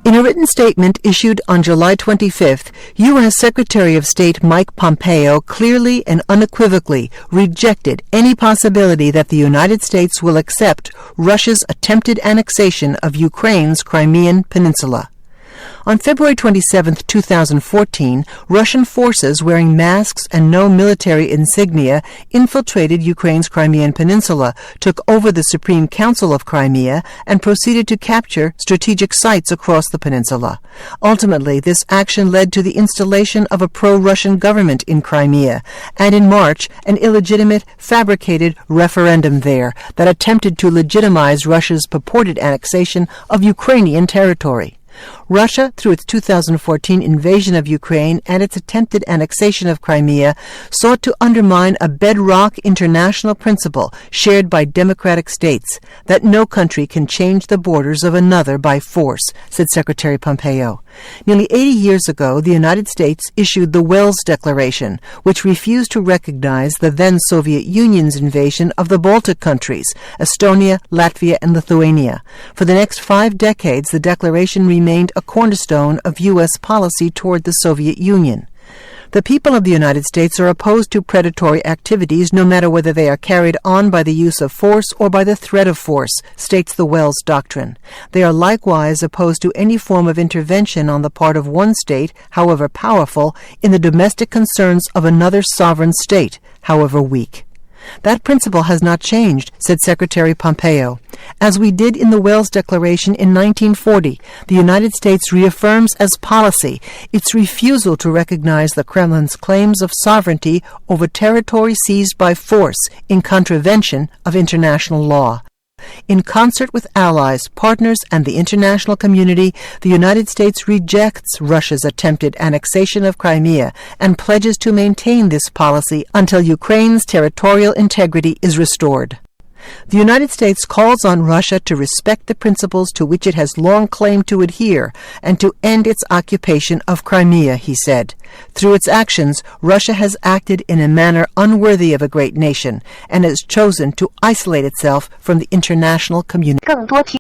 In a written statement issued on July 25th, U.S. Secretary of State Mike Pompeo clearly and unequivocally rejected any possibility that the United States will accept Russia's attempted annexation of Ukraine's Crimean Peninsula. On February 27, 2014, Russian forces wearing masks and no military insignia infiltrated Ukraine's Crimean Peninsula, took over the Supreme Council of Crimea, and proceeded to capture strategic sites across the peninsula. Ultimately, this action led to the installation of a pro-Russian government in Crimea, and in March, an illegitimate, fabricated referendum there that attempted to legitimize Russia's purported annexation of Ukrainian territory. Russia, through its 2014 invasion of Ukraine and its attempted annexation of Crimea, sought to undermine a bedrock international principle shared by democratic states, that no country can change the borders of another by force, said Secretary Pompeo. Nearly 80 years ago, the United States issued the Wells Declaration, which refused to recognize the then Soviet Union's invasion of the Baltic countries, Estonia, Latvia, and Lithuania. For the next 5 decades, the declaration remained a cornerstone of U.S. policy toward the Soviet Union. The people of the United States are opposed to predatory activities no matter whether they are carried on by the use of force or by the threat of force, states the Wells Doctrine. They are likewise opposed to any form of intervention on the part of one state, however powerful, in the domestic concerns of another sovereign state, however weak. That principle has not changed, said Secretary Pompeo. As we did in the Wells Declaration in 1940, the United States reaffirms as policy its refusal to recognize the Kremlin's claims of sovereignty over territory seized by force in contravention of international law. In concert with allies, partners, and the international community, the United States rejects Russia's attempted annexation of Crimea and pledges to maintain this policy until Ukraine's territorial integrity is restored. The United States calls on Russia to respect the principles to which it has long claimed to adhere and to end its occupation of Crimea, he said. Through its actions, Russia has acted in a manner unworthy of a great nation and has chosen to isolate itself from the international community.